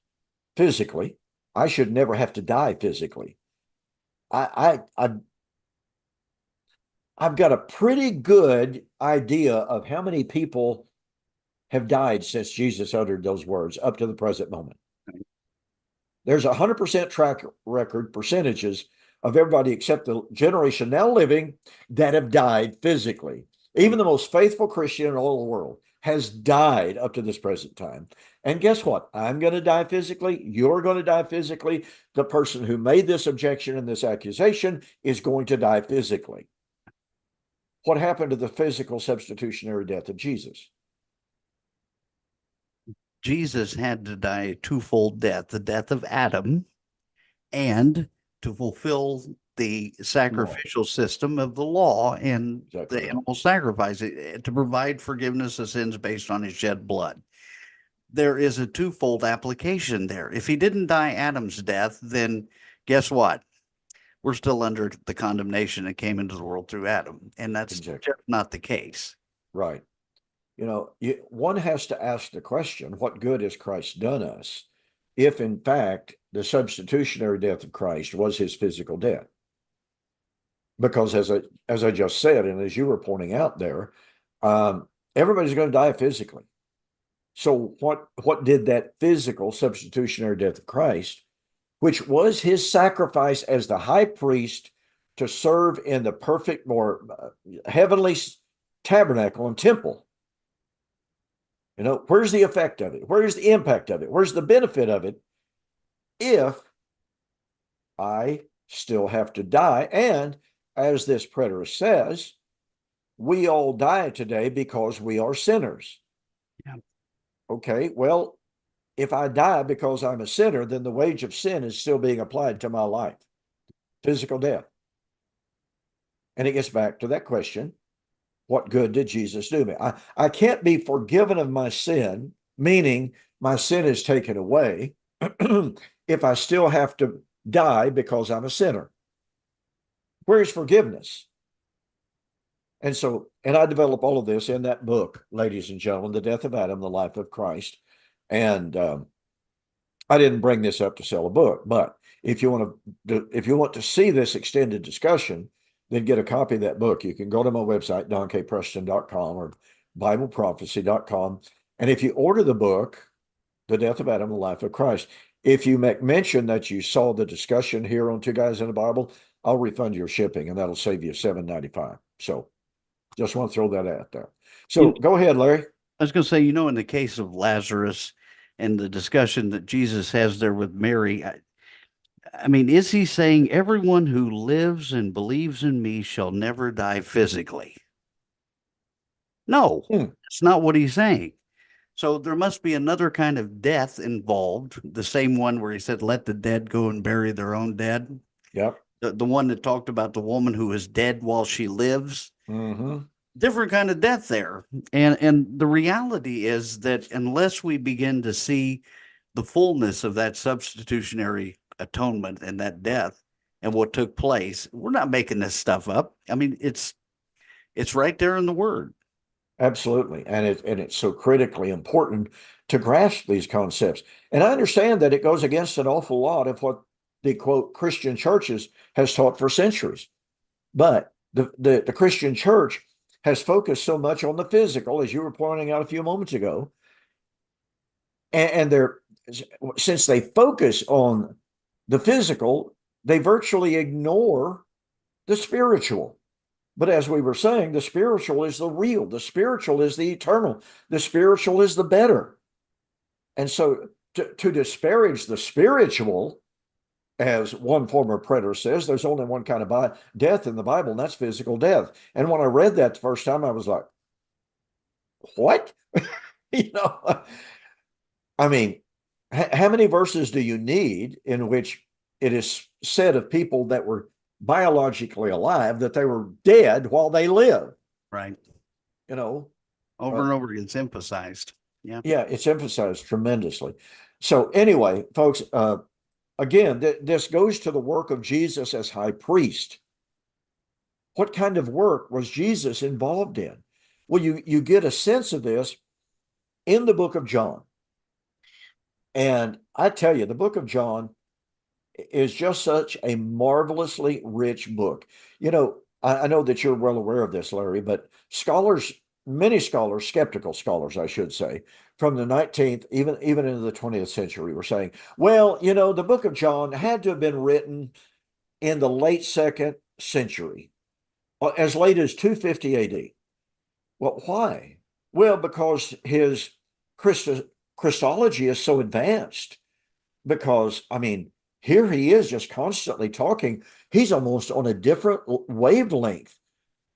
physically, I should never have to die physically. I've got a pretty good idea of how many people have died since Jesus uttered those words up to the present moment. There's 100% track record percentages of everybody except the generation now living that have died physically. Even the most faithful Christian in all the world has died up to this present time. And guess what? I'm going to die physically. You're going to die physically. The person who made this objection and this accusation is going to die physically. What happened to the physical substitutionary death of Jesus? Jesus had to die a twofold death, the death of Adam, and to fulfill the sacrificial system of the law and Exactly the right. animal sacrifice to provide forgiveness of sins based on his shed blood. There is a twofold application there. If he didn't die Adam's death, then guess what? We're still under the condemnation that came into the world through Adam. And that's Exactly. just not the case. Right. You know, one has to ask the question, what good has Christ done us if, in fact, the substitutionary death of Christ was his physical death? Because as I just said, and as you were pointing out there, everybody's going to die physically. So what did that physical substitutionary death of Christ, which was his sacrifice as the high priest to serve in the perfect, more heavenly tabernacle and temple? You know, where's the effect of it? Where's the impact of it? Where's the benefit of it if I still have to die? And as this preterist says, we all die today because we are sinners. Yeah. Okay, well, if I die because I'm a sinner, then the wage of sin is still being applied to my life, physical death. And it gets back to that question, what good did Jesus do me? I can't be forgiven of my sin, meaning my sin is taken away, if I still have to die because I'm a sinner. Where's forgiveness? And so, and I develop all of this in that book, ladies and gentlemen, The Death of Adam, the Life of Christ. And I didn't bring this up to sell a book, but if you want to see this extended discussion, then get a copy of that book. You can go to my website, donkpreston.com or bibleprophecy.com. And if you order the book, The Death of Adam, the Life of Christ, if you make mention that you saw the discussion here on Two Guys in the Bible, I'll refund your shipping and that'll save you $7.95. So just want to throw that out there. So go ahead, Larry. I was going to say, in the case of Lazarus and the discussion that Jesus has there with Mary, I mean, is he saying everyone who lives and believes in me shall never die physically? No, that's not what he's saying. So there must be another kind of death involved, the same one where he said, let the dead go and bury their own dead. Yep. The one that talked about the woman who is dead while she lives. Mm-hmm. Different kind of death there. And the reality is that unless we begin to see the fullness of that substitutionary atonement and that death and what took place, we're not making this stuff up. I mean, it's right there in the word. Absolutely. And it's so critically important to grasp these concepts. And I understand that it goes against an awful lot of what the quote Christian churches has taught for centuries. But the Christian church has focused so much on the physical, as you were pointing out a few moments ago. And they're since they focus on the physical, they virtually ignore the spiritual. But as we were saying, the spiritual is the real, the spiritual is the eternal, the spiritual is the better. And so to disparage the spiritual, as one former preter says, there's only one kind of death in the Bible, and that's physical death. And when I read that the first time, I was like, what? you know, I mean, how many verses do you need in which it is said of people that were biologically alive that they were dead while they lived? Right. You know, Over and over again, it's emphasized. Yeah. yeah, it's emphasized tremendously. So anyway, folks, again, this goes to the work of Jesus as high priest. What kind of work was Jesus involved in? Well, you get a sense of this in the book of John. And I tell you, the book of John is just such a marvelously rich book. You know, I know that you're well aware of this, Larry, but many scholars, skeptical scholars, I should say, from the 19th, even into the 20th century, were saying, well, you know, the book of John had to have been written in the late second century, as late as 250 AD. Well, why? Well, because his Christology is so advanced. Because, I mean, here he is just constantly talking. He's almost on a different wavelength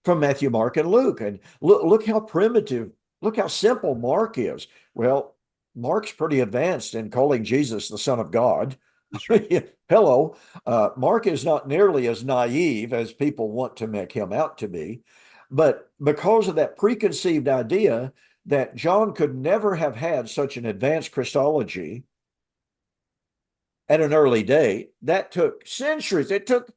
from Matthew, Mark, and Luke. And look how primitive, look how simple Mark is. Well, Mark's pretty advanced in calling Jesus the Son of God. That's right. Hello. Mark is not nearly as naive as people want to make him out to be. But because of that preconceived idea that John could never have had such an advanced Christology at an early date, that took centuries. It took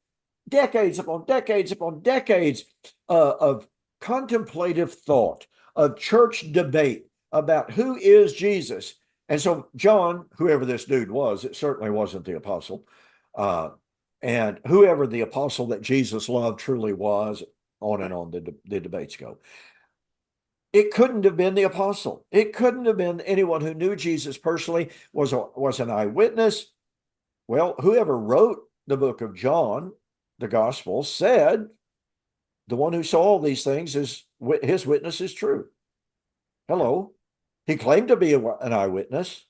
decades upon decades upon decades of contemplative thought, of church debate about who is Jesus. And so John, whoever this dude was, it certainly wasn't the apostle, and whoever the apostle that Jesus loved truly was, on and on the debates go. It couldn't have been the apostle. It couldn't have been anyone who knew Jesus personally, was an eyewitness. Well, whoever wrote the book of John, the gospel, said the one who saw all these things is his witness is true. Hello. He claimed to be an eyewitness.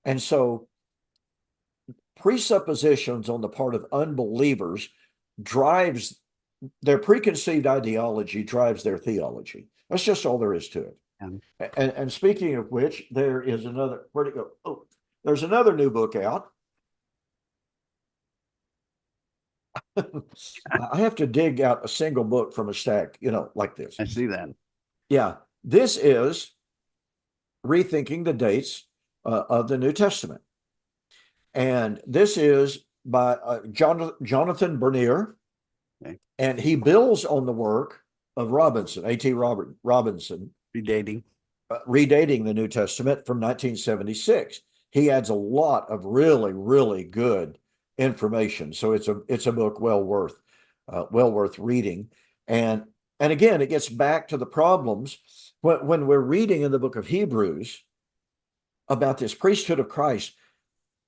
And so presuppositions on the part of unbelievers drives their preconceived ideology, drives their theology. That's just all there is to it. And speaking of which, there is another, where'd it go? Oh, there's another new book out. I have to dig out a single book from a stack, like this. I see that. Yeah, this is Rethinking the Dates of the New Testament. And this is by Jonathan Bernier. Okay. And he builds on the work of Robinson, A.T. Robinson. Redating the New Testament from 1976. He adds a lot of really, really good information. So it's a book well worth reading. And again, it gets back to the problems when we're reading in the book of Hebrews about this priesthood of Christ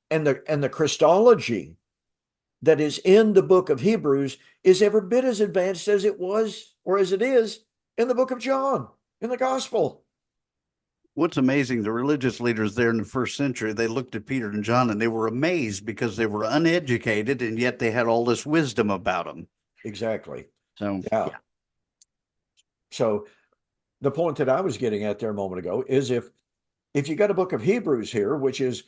and the Christology that is in the book of Hebrews is every bit as advanced as it was or as it is in the book of John, in the gospel. What's amazing, the religious leaders there in the first century, they looked at Peter and John and they were amazed because they were uneducated and yet they had all this wisdom about them. Exactly. So, yeah. So the point that I was getting at there a moment ago is if you got a book of Hebrews here, which is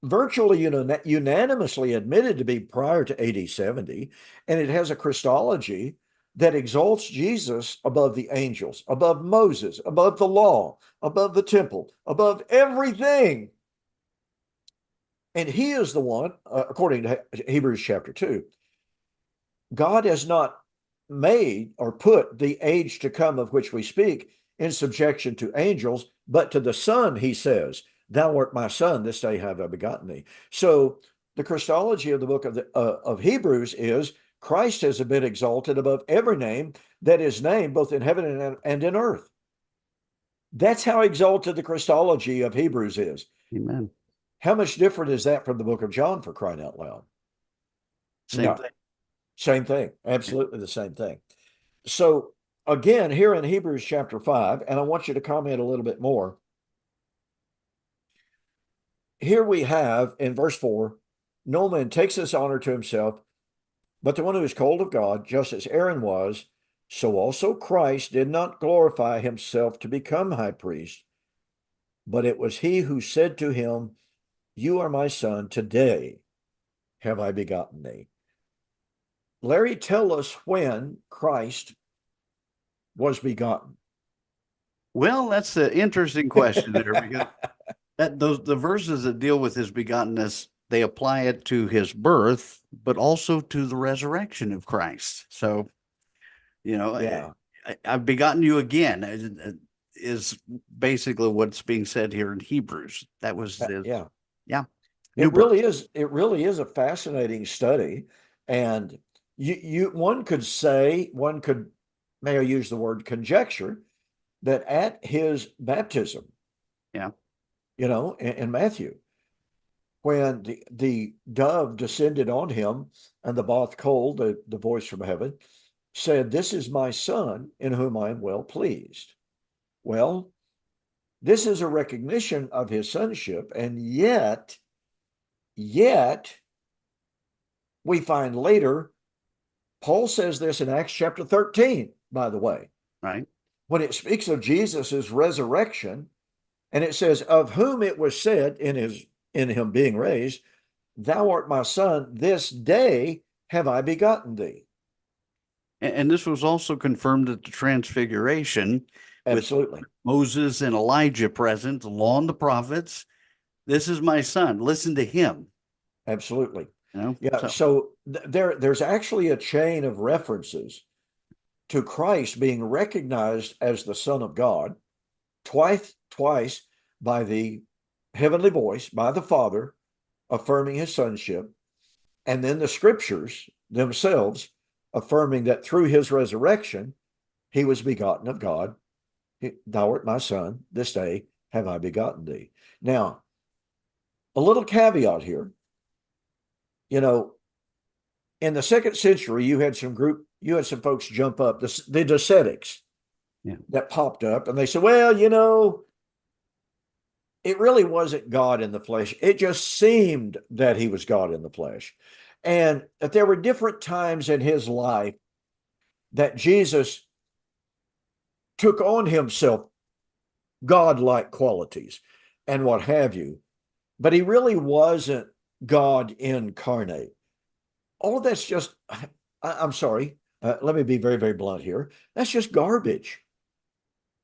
virtually unanimously admitted to be prior to AD 70, and it has a Christology that exalts Jesus above the angels, above Moses, above the law, above the temple, above everything. And he is the one, according to Hebrews chapter 2, God has not made or put the age to come of which we speak in subjection to angels, but to the Son, he says, thou art my son, this day have I begotten thee. So the Christology of the book of Hebrews is Christ has been exalted above every name that is named both in heaven and in earth. That's how exalted the Christology of Hebrews is. Amen. How much different is that from the book of John, for crying out loud? Same No, thing. same thing. Absolutely the same thing. So again, here in Hebrews chapter 5, and I want you to comment a little bit more. Here we have in verse 4, no man takes this honor to himself, but the one who is called of God, just as Aaron was, so also Christ did not glorify himself to become high priest, but it was he who said to him, you are my son, today have I begotten thee. Larry, tell us when Christ was begotten. Well, that's an interesting question there because the verses that deal with his begottenness, they apply it to his birth, but also to the resurrection of Christ. So, Yeah. I've begotten you again is basically what's being said here in Hebrews. That was his, Yeah. yeah, new It birth. really is. It really is a fascinating study, and one could say, may I use the word conjecture, that at his baptism, Yeah. in Matthew, when the dove descended on him and the bath cold, the voice from heaven, said, this is my son in whom I am well pleased. Well, this is a recognition of his sonship, and yet we find later, Paul says this in Acts chapter 13, by the way, Right. when it speaks of Jesus's resurrection, and it says, of whom it was said in him being raised, thou art my son, this day have I begotten thee. And this was also confirmed at the transfiguration with Absolutely. Moses and Elijah present, the law and the prophets. This is my son. Listen to him. Absolutely. Yeah. So So there's actually a chain of references to Christ being recognized as the Son of God twice by the heavenly voice, by the Father, affirming his sonship, and then the scriptures themselves affirming that through his resurrection, he was begotten of God. Thou art my son, this day have I begotten thee. Now, a little caveat here. In the second century, you had some folks jump up, the Docetics, yeah. that popped up, and they said, well, it really wasn't God in the flesh. It just seemed that he was God in the flesh. And that there were different times in his life that Jesus took on himself God-like qualities and what have you, but he really wasn't God incarnate. All of that's just, I'm sorry, let me be very, very blunt here. That's just garbage.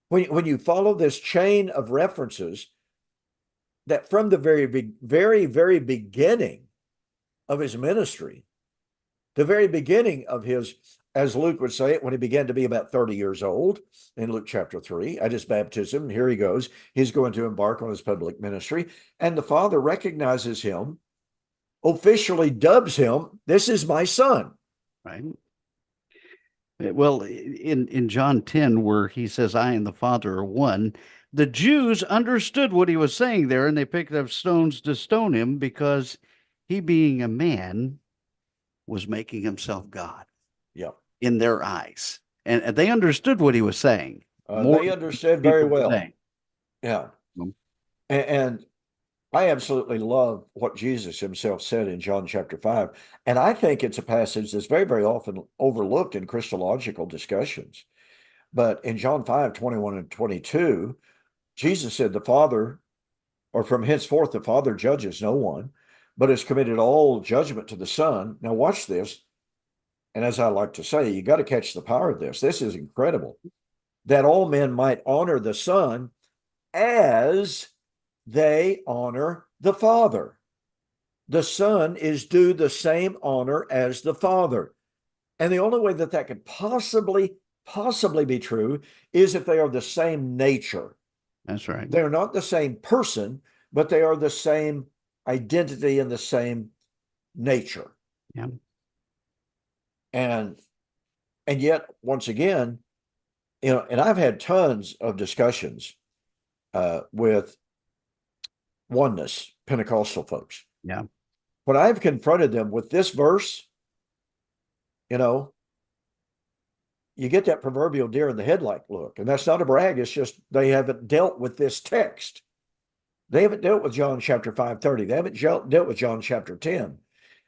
When you follow this chain of references that from the very, very beginning of his ministry, the very beginning of his, as Luke would say it, when he began to be about 30 years old in Luke chapter 3, at his baptism, here he goes, he's going to embark on his public ministry, and the Father recognizes him, officially dubs him, this is my son. Right. Well, in John 10, where he says, I and the Father are one, the Jews understood what he was saying there, and they picked up stones to stone him because he, being a man, was making himself God Yeah. in their eyes. And they understood what he was saying more They than understood very people well. today. Yeah. Mm. And I absolutely love what Jesus himself said in John chapter 5. And I think it's a passage that's very, very often overlooked in Christological discussions. But in John 5:21 and 22, Jesus said, the Father, or from henceforth, the Father judges no one, but has committed all judgment to the Son. Now, watch this. And as I like to say, you got to catch the power of this. This is incredible. That all men might honor the Son as they honor the Father. The Son is due the same honor as the Father. And the only way that that could possibly be true is if they are the same nature. That's right. They're not the same person, but they are the same identity and the same nature. Yeah. And yet, once again, and I've had tons of discussions with oneness Pentecostal folks. Yeah. When I've confronted them with this verse, you get that proverbial deer in the headlight look. And that's not a brag. It's just they haven't dealt with this text. They haven't dealt with John chapter 5:30. They haven't dealt with John chapter 10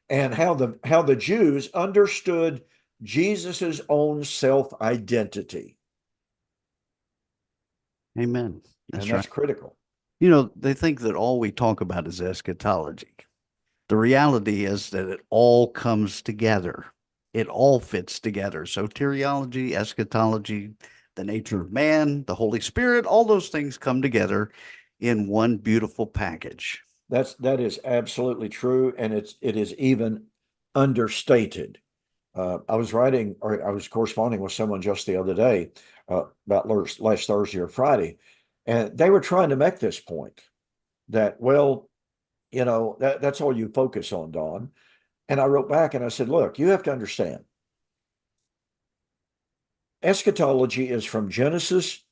and how the Jews understood Jesus's own self-identity. Amen. That's right. Critical. They think that all we talk about is eschatology. The reality is that it all comes together. It all fits together. Soteriology, eschatology, the nature of man, the Holy Spirit, all those things come together in one beautiful package. That is absolutely true, and it is even understated. I was corresponding with someone just the other day about last Thursday or Friday, and they were trying to make this point that, well, that's all you focus on, Don. And I wrote back and I said, look, you have to understand, eschatology is from Genesis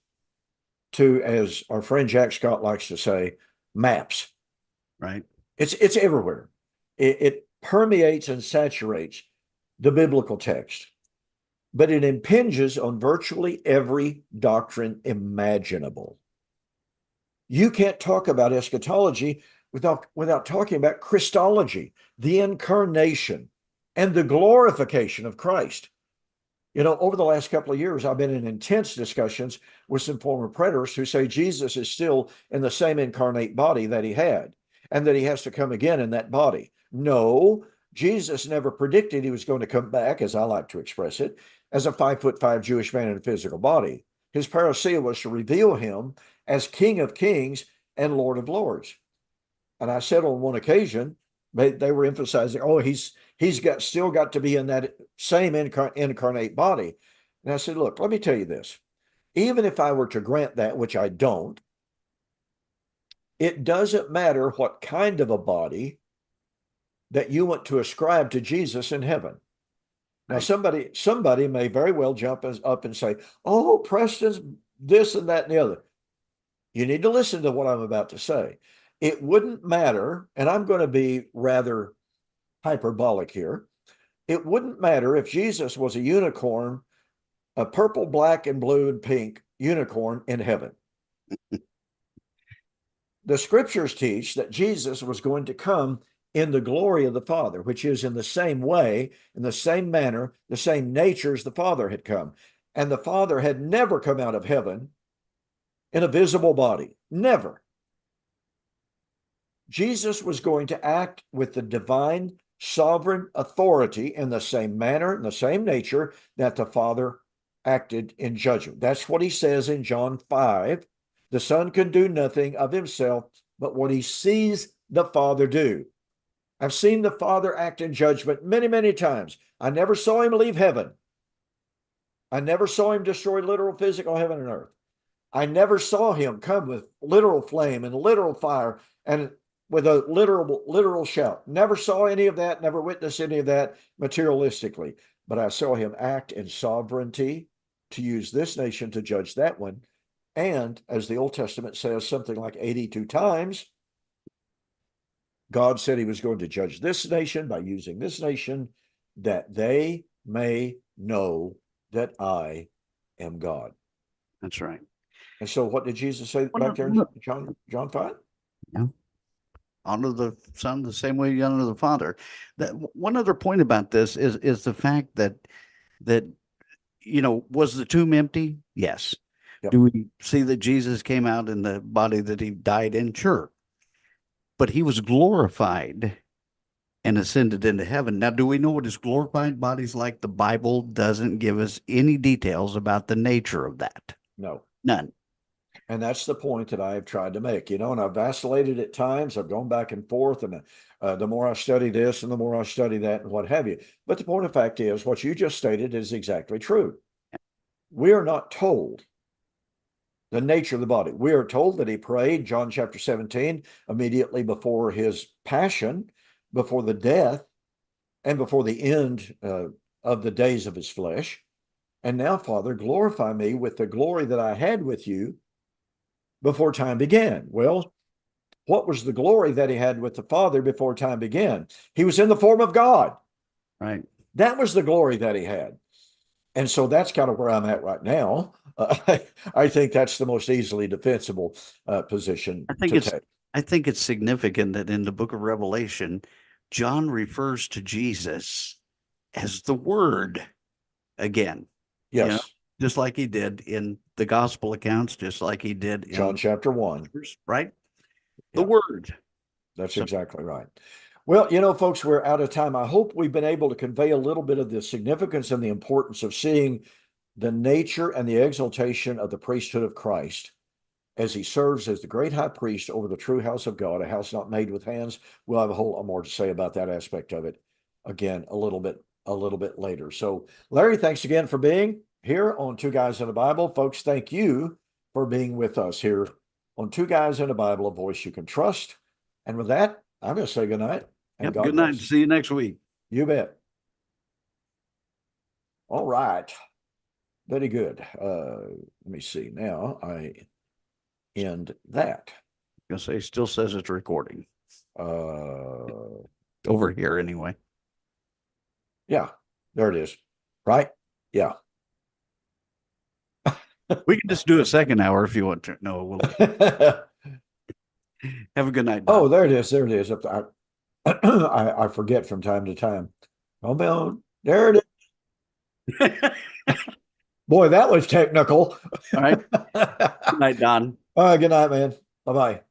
to, as our friend Jack Scott likes to say, maps. Right. It's everywhere. It permeates and saturates the biblical text, but it impinges on virtually every doctrine imaginable. You can't talk about eschatology without talking about Christology, the incarnation, and the glorification of Christ. Over the last couple of years, I've been in intense discussions with some former preterists who say Jesus is still in the same incarnate body that he had, and that he has to come again in that body. No, Jesus never predicted he was going to come back, as I like to express it, as a 5'5" Jewish man in a physical body. His parousia was to reveal him as King of Kings and Lord of Lords. And I said on one occasion, they were emphasizing, oh, he's still got to be in that same incarnate body. And I said, look, let me tell you this. Even if I were to grant that, which I don't, it doesn't matter what kind of a body that you want to ascribe to Jesus in heaven. Now, somebody may very well jump up and say, oh, Preston's this and that and the other. You need to listen to what I'm about to say. It wouldn't matter, and I'm going to be rather hyperbolic here. It wouldn't matter if Jesus was a unicorn, a purple, black, and blue and pink unicorn in heaven. The scriptures teach that Jesus was going to come in the glory of the Father, which is in the same way, in the same manner, the same nature as the Father had come. And the Father had never come out of heaven in a visible body. Never. Jesus was going to act with the divine sovereign authority in the same manner, in the same nature that the Father acted in judgment. That's what he says in John 5. The Son can do nothing of himself but what he sees the Father do. I've seen the Father act in judgment many, many times. I never saw him leave heaven. I never saw him destroy literal physical heaven and earth. I never saw him come with literal flame and literal fire and with a literal shout. Never saw any of that, never witnessed any of that materialistically. But I saw him act in sovereignty to use this nation to judge that one. And as the Old Testament says, something like 82 times, God said he was going to judge this nation by using this nation, that they may know that I am God. That's right. And so what did Jesus say back there in John 5? Yeah. Honor the Son the same way you honor the Father. One other point about this is the fact that was the tomb empty? Yes. Yep. Do we see that Jesus came out in the body that he died in? Sure. But he was glorified and ascended into heaven. Now, do we know what his glorified body's like? The Bible doesn't give us any details about the nature of that. No. None. And that's the point that I have tried to make, and I've vacillated at times. I've gone back and forth, and the more I study this and the more I study that and what have you. But the point of fact is, what you just stated is exactly true. We are not told the nature of the body. We are told that he prayed, John chapter 17, immediately before his passion, before the death, and before the end of the days of his flesh. And now, Father, glorify me with the glory that I had with you before time began. Well, what was the glory that he had with the Father before time began? He was in the form of God. Right. That was the glory that he had. And so that's kind of where I'm at right now. I think that's the most easily defensible position to take. I think it's significant that in the book of Revelation, John refers to Jesus as the Word again. Yes. Just like he did in the gospel accounts, just like he did in John chapter 1. Right? The Word. That's exactly right. Well, folks, we're out of time. I hope we've been able to convey a little bit of the significance and the importance of seeing the nature and the exaltation of the priesthood of Christ as he serves as the great high priest over the true house of God, a house not made with hands. We'll have a whole lot more to say about that aspect of it again a little bit later. So, Larry, thanks again for being here on Two Guys in the Bible. Folks, thank you for being with us here on Two Guys in the Bible, a voice you can trust. And with that, I'm going to say good night. And God good night. bless. See you next week. You bet. All right. Very good. Let me see. Now I end that. I'm going to say, still says it's recording. Over here anyway. Yeah, there it is. Right? Yeah. We can just do a second hour if you want to. No, we'll have a good night. Oh, there it is. There it is. I forget from time to time. Oh, there it is. Boy, that was technical. All right. Good night, Don. All right. Good night, man. Bye-bye.